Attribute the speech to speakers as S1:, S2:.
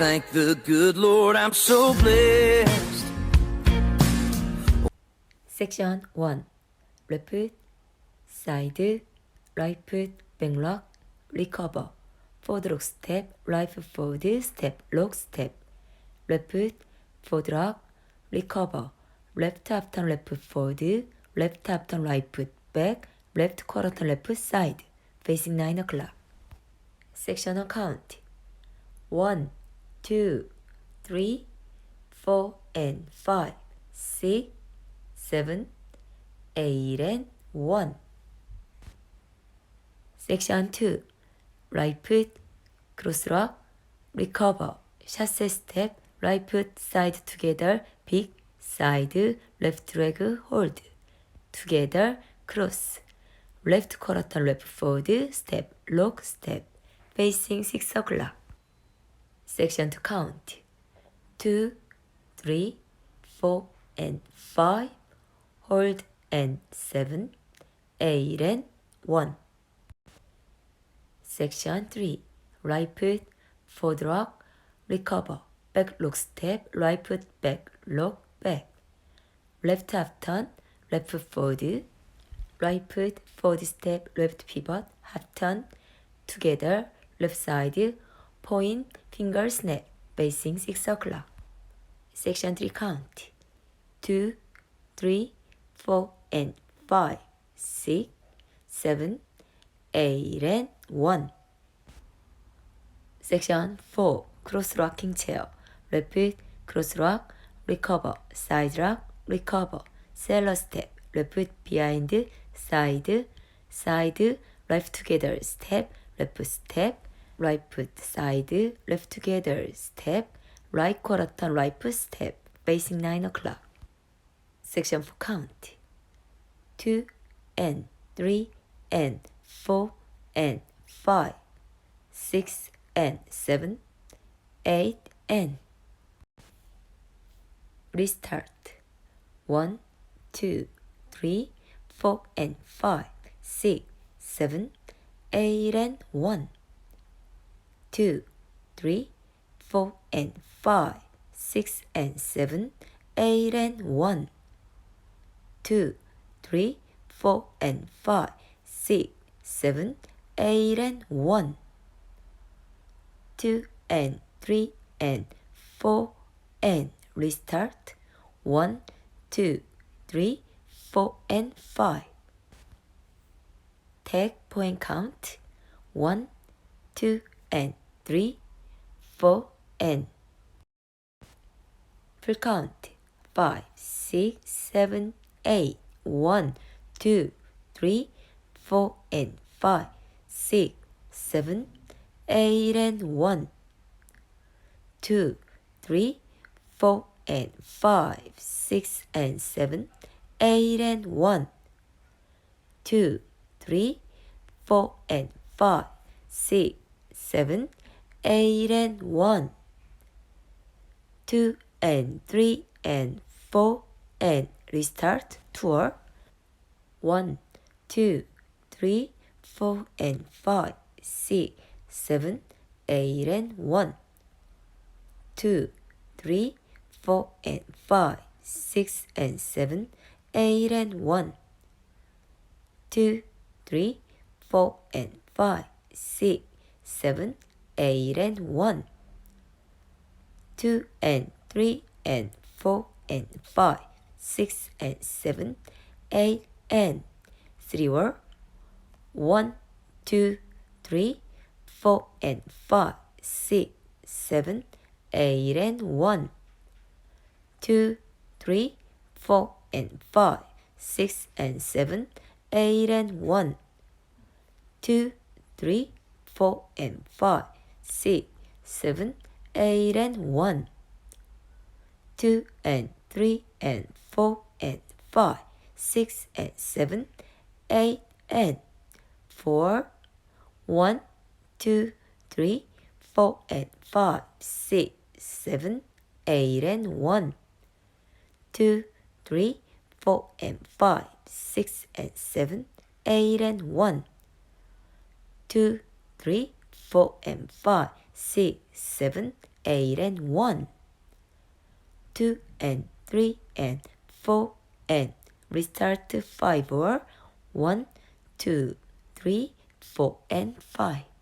S1: thank the good Lord, I'm so blessed.
S2: Section 1. Left, side, right foot, back lock, recover. Forward lock step, right foot forward, step, lock step. Left foot, forward lock, recover. Left half turn left foot forward, left half turn right foot back, left quarter turn left foot side, facing 9 o'clock. Sectional count. 1, 2, 3, 4, and 5, 6, 7, 8, and 1. Section 2. Right foot, cross lock, recover, chasse step, right foot side together, pick, side, left leg hold, together, cross, left quarter turn left forward, step, lock, step, facing 6 o'clock. Section 2 count. 2, 3, 4, and 5, hold, and 7, 8, and 1. Section 3. Right foot, forward lock, recover, back lock step, right foot back, lock, back. Left half turn, left foot forward, right foot forward step, left pivot, half turn, together, left side, point, finger snap, facing 6 o'clock. Section 3 count. 2, 3, 4, and 5, 6, 7, 8, and 1. Section 4. Cross rocking chair. Repeat, cross rock, recover, side rock, recover, sailor step, repeat behind, side, side, left together, step, left step, right foot side, left together, step, right quarter turn, right foot step, facing 9 o'clock. Section 4 count. 2, and 3, and 4, and 5, 6, and 7, 8, and restart. 1, 2, 3, 4, and 5, 6, 7, 8, and 1. 2, 3, 4, and 5, 6, and 7, 8, and 1. 2, 3, 4, and 5, 6, 7, 8, and 1. 2, and 3, and 4, and restart. 1, 2, 3, 4, and 5. Take point count. 1, 2, and 3, 4, and full count. 5, 6, 7, 8, 1, 2, 3, 4, and 5, 6, 7, 8, and 1. 2, 3, 4, and 5, 6, and 7, 8, and 1. 2, 3, 4, and 5, 6, 7, 8, and 1. 2, and 3, and 4, and restart tour. 1, 2, 3, 4, and 5, 6, 7, 8, and 1. 2, 3, 4, and 5, 6, and 7, 8, and 1. 2, 3, 4, and 5, 6, 7, 8, and 1. 2, and 3, and 4, and 5, 6, and 7, 8, and 3 were 1, 2, 3, 4, and 5, 6, 7, 8, and 1. 2, 3, 4, and 5, 6, and 7, 8, and 1. 2, 3, 4, and 5, 6, 7, 8, and 1. 2, and 3, and 4, and 5, 6, and 7, 8, and 4. 1, 2, 3, 4, and 5, 6, 7, 8, and 1. 2, 3, 4, and 5, 6, and 7, 8, and 1. 2, 3, 4, and 5, 6, 7, 8 and 1. 2 and 3 and 4 and restart 5 or 1, 2, 3, 4 and 5.